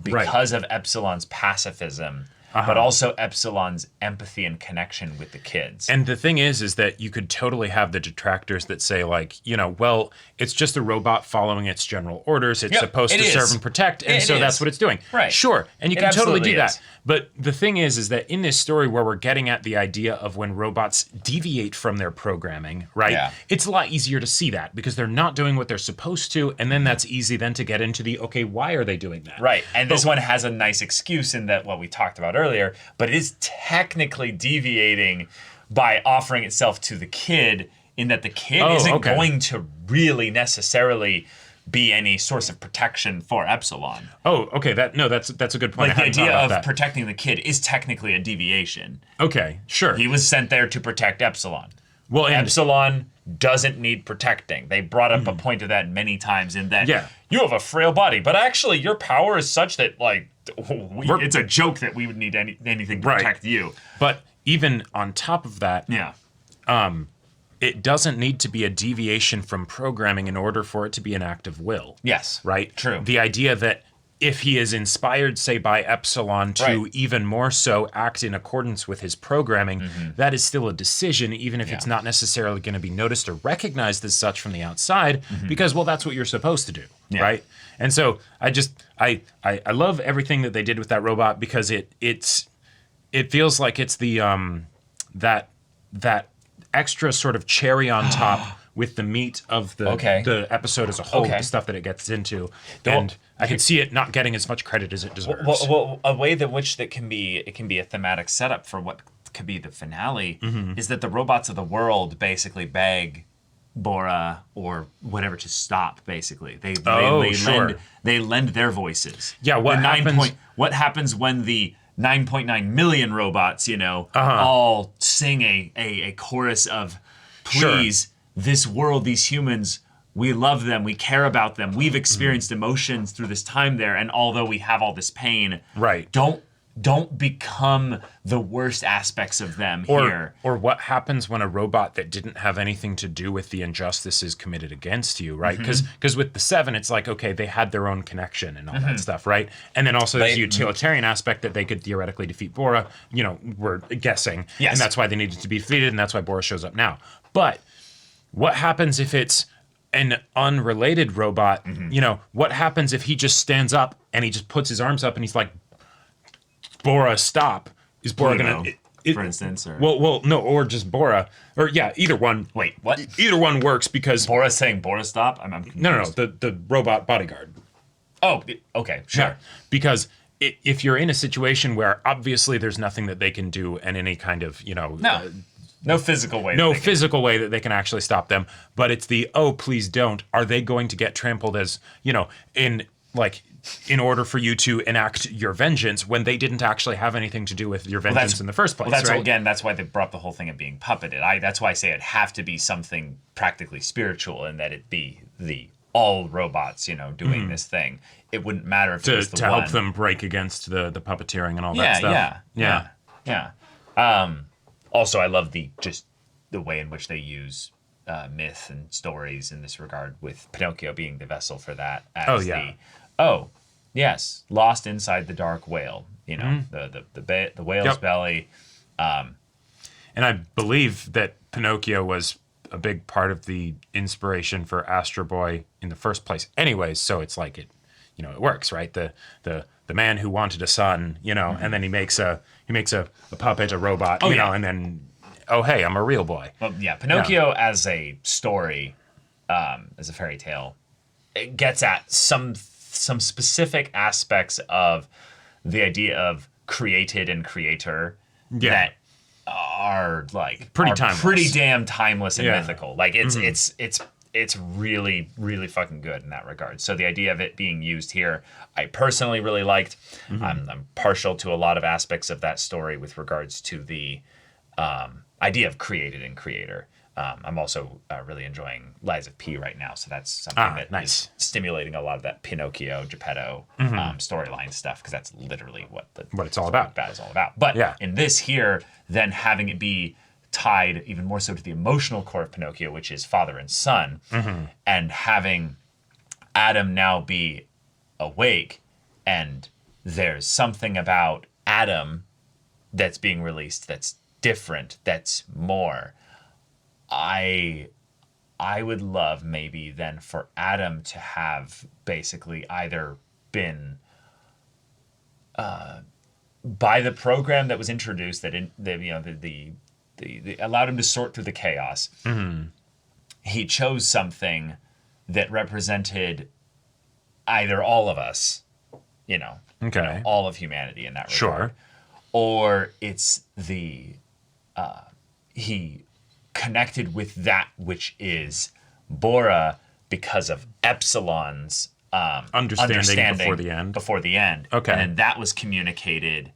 Speaker 1: because of Epsilon's pacifism, but also Epsilon's empathy and connection with the kids.
Speaker 2: And the thing is that you could totally have the detractors that say like, you know, well, it's just a robot following its general orders. It's supposed to serve and protect, and so that's what it's doing.
Speaker 1: Right.
Speaker 2: Sure, and you can totally do that.
Speaker 1: Is.
Speaker 2: But the thing is that in this story where we're getting at the idea of when robots deviate from their programming, right?
Speaker 1: Yeah.
Speaker 2: It's a lot easier to see that because they're not doing what they're supposed to, and then that's easy then to get into the, okay, why are they doing that?
Speaker 1: Right, and this one has a nice excuse in that what we talked about earlier, but it is technically deviating by offering itself to the kid in that the kid isn't going to really necessarily be any source of protection for Epsilon.
Speaker 2: Oh, okay. That's a good point.
Speaker 1: Like the idea of protecting the kid is technically a deviation.
Speaker 2: Okay, sure.
Speaker 1: He was sent there to protect Epsilon.
Speaker 2: Well, and
Speaker 1: Epsilon doesn't need protecting. They brought up a point of that many times in that you have a frail body, but actually your power is such that like it's a joke that we would need anything to protect you.
Speaker 2: But even on top of that, it doesn't need to be a deviation from programming in order for it to be an act of will.
Speaker 1: Yes.
Speaker 2: Right?
Speaker 1: True.
Speaker 2: The idea that if he is inspired, say, by Epsilon to even more so act in accordance with his programming, that is still a decision, even if it's not necessarily going to be noticed or recognized as such from the outside, because, well, that's what you're supposed to do, right? And so I love everything that they did with that robot because it feels like it's the that extra sort of cherry on top with the meat of the episode as a whole, the stuff that it gets into. And I can see it not getting as much credit as it deserves.
Speaker 1: Well, a way that can be a thematic setup for what could be the finale is that the robots of the world basically beg Bora or whatever to stop. Basically, they lend their voices.
Speaker 2: Yeah.
Speaker 1: What happens when the 9.9 million robots, all sing a chorus of please, this world, these humans, we love them, we care about them, we've experienced emotions through this time there, and although we have all this pain,
Speaker 2: right,
Speaker 1: don't don't become the worst aspects of them here.
Speaker 2: Or what happens when a robot that didn't have anything to do with the injustices committed against you, right? Because with the Seven, it's like, okay, they had their own connection and all that stuff, right? And then also there's the utilitarian aspect that they could theoretically defeat Bora. You know, we're guessing.
Speaker 1: Yes.
Speaker 2: And that's why they needed to be defeated, and that's why Bora shows up now. But what happens if it's an unrelated robot? You know, what happens if he just stands up and he just puts his arms up and he's like, Bora, stop. Is Bora
Speaker 1: Pluto,
Speaker 2: gonna,
Speaker 1: for instance, or
Speaker 2: well, no, or just Bora, or yeah, either one.
Speaker 1: wait, what?
Speaker 2: Either one works because
Speaker 1: Bora saying Bora stop? I'm confused.
Speaker 2: no, the robot bodyguard.
Speaker 1: Oh, okay, sure.
Speaker 2: Yeah, because if you're in a situation where obviously there's nothing that they can do and any kind of, you know,
Speaker 1: No physical way.
Speaker 2: no
Speaker 1: that they can-
Speaker 2: physical way that they can actually stop them, but it's the, oh, please don't. Are they going to get trampled as, you know, in order for you to enact your vengeance when they didn't actually have anything to do with your vengeance in the first place,
Speaker 1: Well, that's
Speaker 2: right?
Speaker 1: again, that's why they brought up the whole thing of being puppeted. That's why I say it'd have to be something practically spiritual, and that it be the all robots, you know, doing this thing. It wouldn't matter if it was the
Speaker 2: to
Speaker 1: one.
Speaker 2: help them break against the puppeteering and all that stuff.
Speaker 1: Yeah. Also, I love the way in which they use myth and stories in this regard, with Pinocchio being the vessel for that. As yes, lost inside the dark whale. You know, the whale's belly.
Speaker 2: And I believe that Pinocchio was a big part of the inspiration for Astro Boy in the first place anyways, so it's like it, you know, it works, right? The man who wanted a son, you know, and then he makes a puppet, a robot, you know, and then, oh hey, I'm a real boy.
Speaker 1: Well, yeah, Pinocchio as a story, as a fairy tale, it gets at some specific aspects of the idea of created and creator that are like
Speaker 2: timeless.
Speaker 1: pretty damn timeless and mythical. Like it's really, really fucking good in that regard. So the idea of it being used here, I personally really liked. I'm partial to a lot of aspects of that story with regards to the idea of created and creator. I'm also really enjoying Lies of P right now, so that's something that is stimulating a lot of that Pinocchio, Geppetto storyline stuff, because that's literally what
Speaker 2: it's all about.
Speaker 1: That is all about. But in this here, then having it be tied even more so to the emotional core of Pinocchio, which is father and son, and having Adam now be awake, and there's something about Adam that's being released that's different, that's more. I would love maybe then for Adam to have basically either been by the program that was introduced that the allowed him to sort through the chaos. He chose something that represented either all of us, all of humanity in that regard, or it's he connected with that which is Bora because of Epsilon's understanding before the end.
Speaker 2: Okay.
Speaker 1: And then that was communicated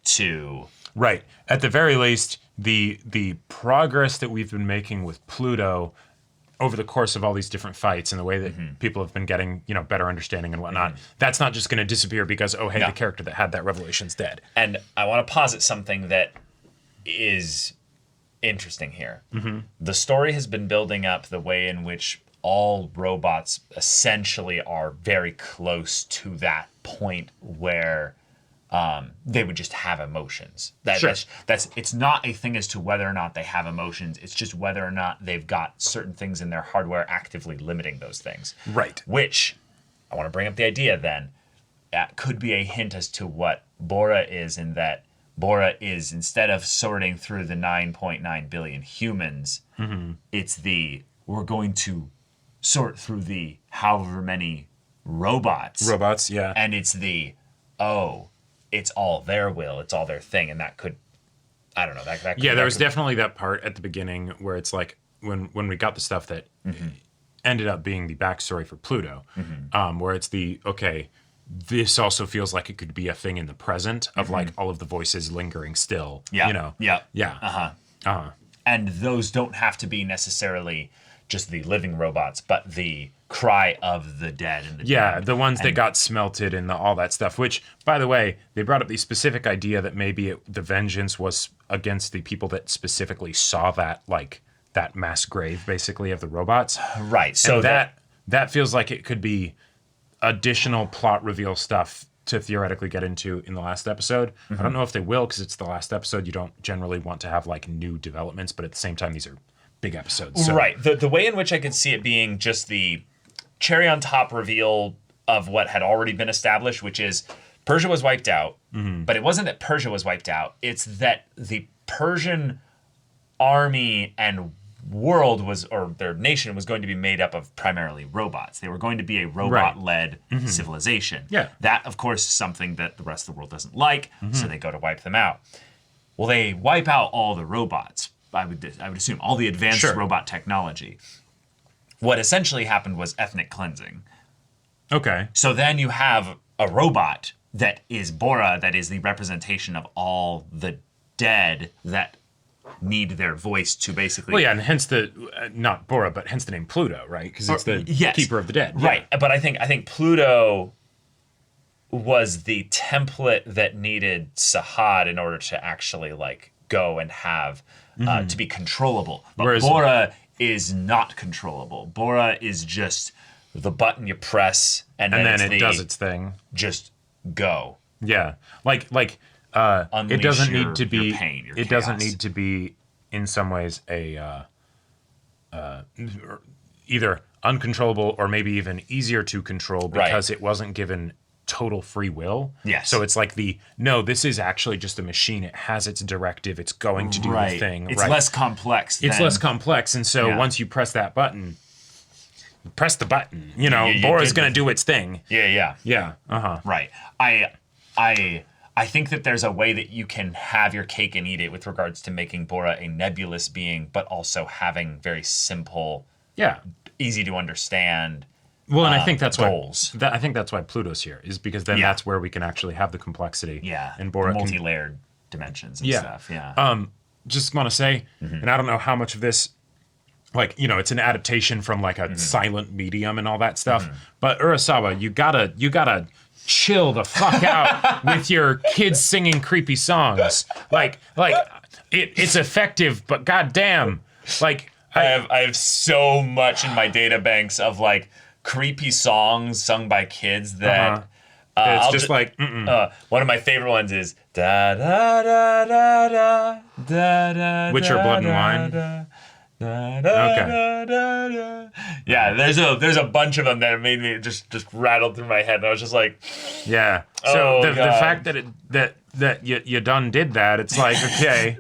Speaker 1: to...
Speaker 2: Right. At the very least, the progress that we've been making with Pluto over the course of all these different fights and the way that people have been getting, better understanding and whatnot, that's not just going to disappear because, the character that had that revelation's dead.
Speaker 1: And I want to posit something that is interesting here. The story has been building up the way in which all robots essentially are very close to that point where they would just have emotions. It's not a thing as to whether or not they have emotions. It's just whether or not they've got certain things in their hardware actively limiting those things.
Speaker 2: Right.
Speaker 1: Which, I want to bring up the idea then, that could be a hint as to what Bora is, in that Bora is, instead of sorting through the 9.9 billion humans, it's we're going to sort through the however many robots.
Speaker 2: Robots, yeah.
Speaker 1: And it's it's all their will, it's all their thing, and that could, I don't know. That could,
Speaker 2: there was definitely that part at the beginning where it's like when we got the stuff that ended up being the backstory for Pluto, where it's this also feels like it could be a thing in the present of like all of the voices lingering still.
Speaker 1: Yeah.
Speaker 2: Yeah.
Speaker 1: And those don't have to be necessarily just the living robots, but the cry of the dead and the damned.
Speaker 2: the ones that got smelted and all that stuff. Which, by the way, they brought up the specific idea that maybe the vengeance was against the people that specifically saw that, like, that mass grave, basically, of the robots.
Speaker 1: Right. So
Speaker 2: and that feels like it could be additional plot reveal stuff to theoretically get into in the last episode. I don't know if they will, because it's the last episode. You don't generally want to have, like, new developments, but at the same time, these are big episodes. So.
Speaker 1: Right. The way in which I could see it being just the cherry on top reveal of what had already been established, which is Persia was wiped out, but it wasn't that Persia was wiped out. It's that the Persian army and world was, or their nation was going to be made up of primarily robots. They were going to be a robot-led civilization.
Speaker 2: Yeah.
Speaker 1: That, of course, is something that the rest of the world doesn't like, so they go to wipe them out. Well, they wipe out all the robots. I would assume all the advanced robot technology. What essentially happened was ethnic cleansing.
Speaker 2: Okay.
Speaker 1: So then you have a robot that is Bora, that is the representation of all the dead that need their voice to basically...
Speaker 2: Well, yeah, and hence not Bora, but hence the name Pluto, right? Because it's the keeper of the dead.
Speaker 1: Right, but I think Pluto was the template that needed Sahad in order to actually, like, go and have, to be controllable. But
Speaker 2: Whereas
Speaker 1: Bora is not controllable. Bora is just the button you press, and then it
Speaker 2: does its thing.
Speaker 1: Just go.
Speaker 2: Yeah, like it doesn't need to be.
Speaker 1: Your pain, your
Speaker 2: it
Speaker 1: chaos.
Speaker 2: doesn't need to be, in some ways, either uncontrollable or maybe even easier to control because it wasn't given total free will.
Speaker 1: Yes.
Speaker 2: So it's like this is actually just a machine. It has its directive. It's going to do the thing.
Speaker 1: It's less complex.
Speaker 2: It's less complex, and so once you press that button, press the button. You know, Bora's going to do its thing.
Speaker 1: Yeah. Right. I think that there's a way that you can have your cake and eat it with regards to making Bora a nebulous being, but also having very simple, easy to understand.
Speaker 2: Well, and I think that's
Speaker 1: goals.
Speaker 2: I think that's why Pluto's here, is because then that's where we can actually have the complexity.
Speaker 1: Yeah.
Speaker 2: And Bora
Speaker 1: multi-layered dimensions and stuff.
Speaker 2: Just want to say, and I don't know how much of this, like, you know, it's an adaptation from like a silent medium and all that stuff. But Urasawa, you gotta chill the fuck out with your kids singing creepy songs. Like it's effective, but goddamn, like
Speaker 1: I have so much in my data banks of like creepy songs sung by kids that
Speaker 2: it's just like
Speaker 1: one of my favorite ones is da da da da da da da.
Speaker 2: Which are Blood and Wine.
Speaker 1: Okay. Yeah, there's a bunch of them that made me just rattled through my head, and I was just like,
Speaker 2: yeah. So the fact that you done did that, it's like, okay,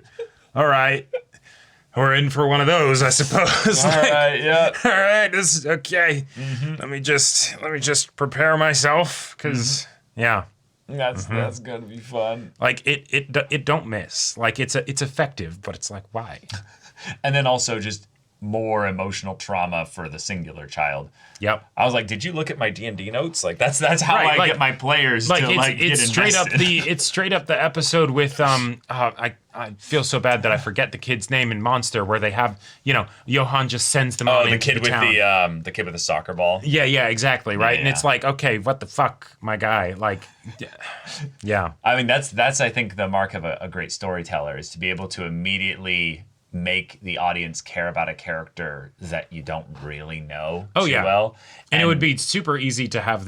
Speaker 2: all right, we're in for one of those, I suppose.
Speaker 1: All right, yeah.
Speaker 2: All right, this is okay. Let me just prepare myself, because
Speaker 1: that's gonna be fun.
Speaker 2: Like it don't miss. Like it's effective, but it's like, why?
Speaker 1: And then also just more emotional trauma for the singular child.
Speaker 2: Yep.
Speaker 1: I was like, did you look at my D&D notes? Like that's how I get my players to get invested.
Speaker 2: It's straight up the episode with I feel so bad that I forget the kid's name in Monster, where they have, you know, Johan just sends them on into the town.
Speaker 1: The kid with the soccer ball.
Speaker 2: Yeah, exactly, right? And it's like, okay, what the fuck, my guy? Like, yeah.
Speaker 1: I mean, that's I think the mark of a great storyteller, is to be able to immediately make the audience care about a character that you don't really know well.
Speaker 2: And it would be super easy to have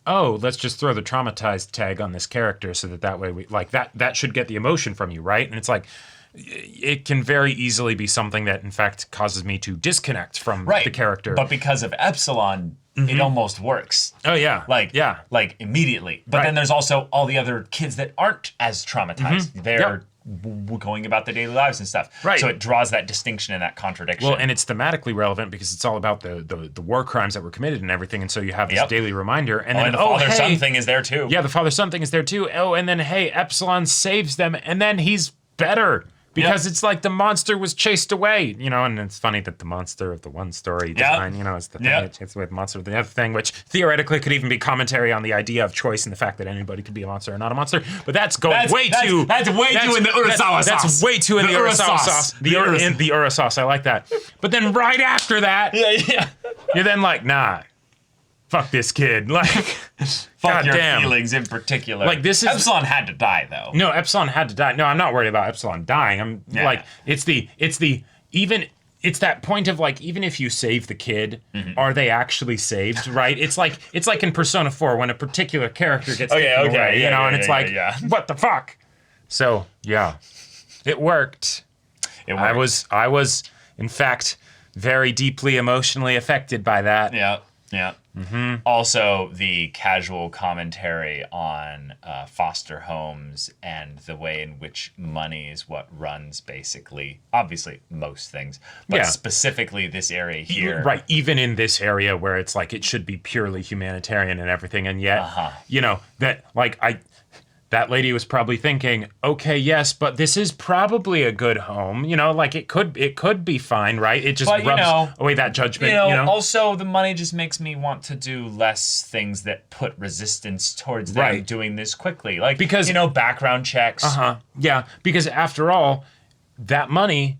Speaker 2: let's just throw the traumatized tag on this character, so that way we like that should get the emotion from you, right? And it's like, it can very easily be something that in fact causes me to disconnect from the character.
Speaker 1: But because of Epsilon, it almost works.
Speaker 2: Oh yeah.
Speaker 1: Like immediately. But then there's also all the other kids that aren't as traumatized. They're going about their daily lives and stuff. Right. So it draws that distinction and that contradiction.
Speaker 2: Well, and it's thematically relevant because it's all about the war crimes that were committed and everything. And so you have this daily reminder. And then
Speaker 1: the father-son thing is there too.
Speaker 2: Yeah, the father-son thing is there too. Oh, and then, hey, Epsilon saves them, and then he's better. Because it's like the monster was chased away, you know, and it's funny that the monster of the one story design, you know, is the thing that chased away the monster of the other thing, which theoretically could even be commentary on the idea of choice and the fact that anybody could be a monster or not a monster. But that's going way too.
Speaker 1: That's way too in the Urasawa sauce.
Speaker 2: That's way too in the Urasawa sauce. The Ura sauce. I like that. But then right after that, you're then like, nah. Fuck this kid. Like,
Speaker 1: fuck your feelings in particular.
Speaker 2: Like, this is
Speaker 1: Epsilon had to die though.
Speaker 2: No, Epsilon had to die. No, I'm not worried about Epsilon dying. I'm like, it's that point of like, even if you save the kid, are they actually saved? Right? It's like in Persona 4 when a particular character gets taken away, you know, and it's like, what the fuck? So yeah, it worked. I was in fact very deeply emotionally affected by that.
Speaker 1: Yeah. Also, the casual commentary on foster homes and the way in which money is what runs basically, obviously, most things, but specifically this area here.
Speaker 2: Right, even in this area where it's like it should be purely humanitarian and everything, and yet, you know, that like that lady was probably thinking, okay, yes, but this is probably a good home. You know, like it could be fine, right? It just rubs away that judgment. You know,
Speaker 1: also the money just makes me want to do less things that put resistance towards them doing this quickly. Like, because, you know, background checks.
Speaker 2: Yeah, because after all, that money,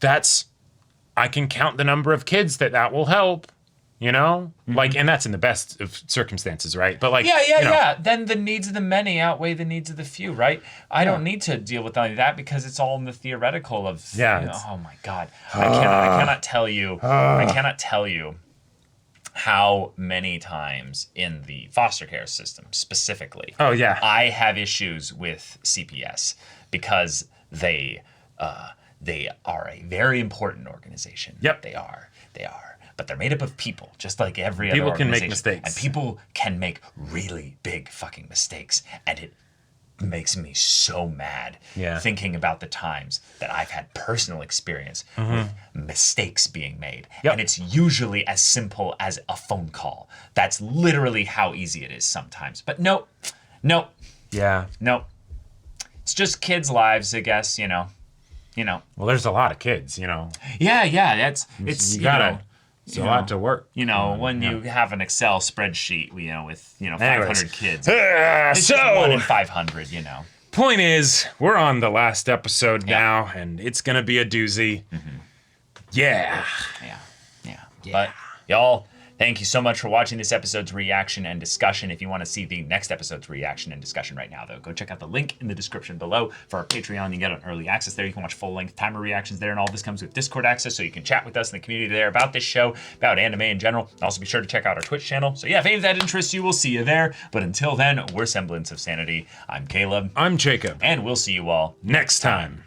Speaker 2: I can count the number of kids that will help. You know, like, and that's in the best of circumstances, right? But like,
Speaker 1: Then the needs of the many outweigh the needs of the few, right? I don't need to deal with any of that because it's all in the theoretical of. You know, oh my God, I cannot tell you. I cannot tell you how many times in the foster care system specifically. I have issues with CPS because they are a very important organization. They are. But they're made up of people, just like every other organization.
Speaker 2: People can make mistakes.
Speaker 1: And people can make really big fucking mistakes. And it makes me so mad thinking about the times that I've had personal experience with mistakes being made. And it's usually as simple as a phone call. That's literally how easy it is sometimes. But no. It's just kids' lives, I guess, you know.
Speaker 2: Well, there's a lot of kids, you know.
Speaker 1: It's
Speaker 2: you gotta. It's a lot to work.
Speaker 1: You know, when you have an Excel spreadsheet, you know, with 500 kids, it's just 1 in 500. You know.
Speaker 2: Point is, we're on the last episode now, and it's gonna be a doozy. Yeah.
Speaker 1: But y'all, thank you so much for watching this episode's reaction and discussion. If you want to see the next episode's reaction and discussion right now, though, go check out the link in the description below for our Patreon. You can get an early access there. You can watch full-length timer reactions there, and all this comes with Discord access, so you can chat with us in the community there about this show, about anime in general. Also, be sure to check out our Twitch channel. So yeah, if any of that interests you, we'll see you there. But until then, we're Semblance of Sanity. I'm Caleb.
Speaker 2: I'm Jacob.
Speaker 1: And we'll see you all
Speaker 2: next time.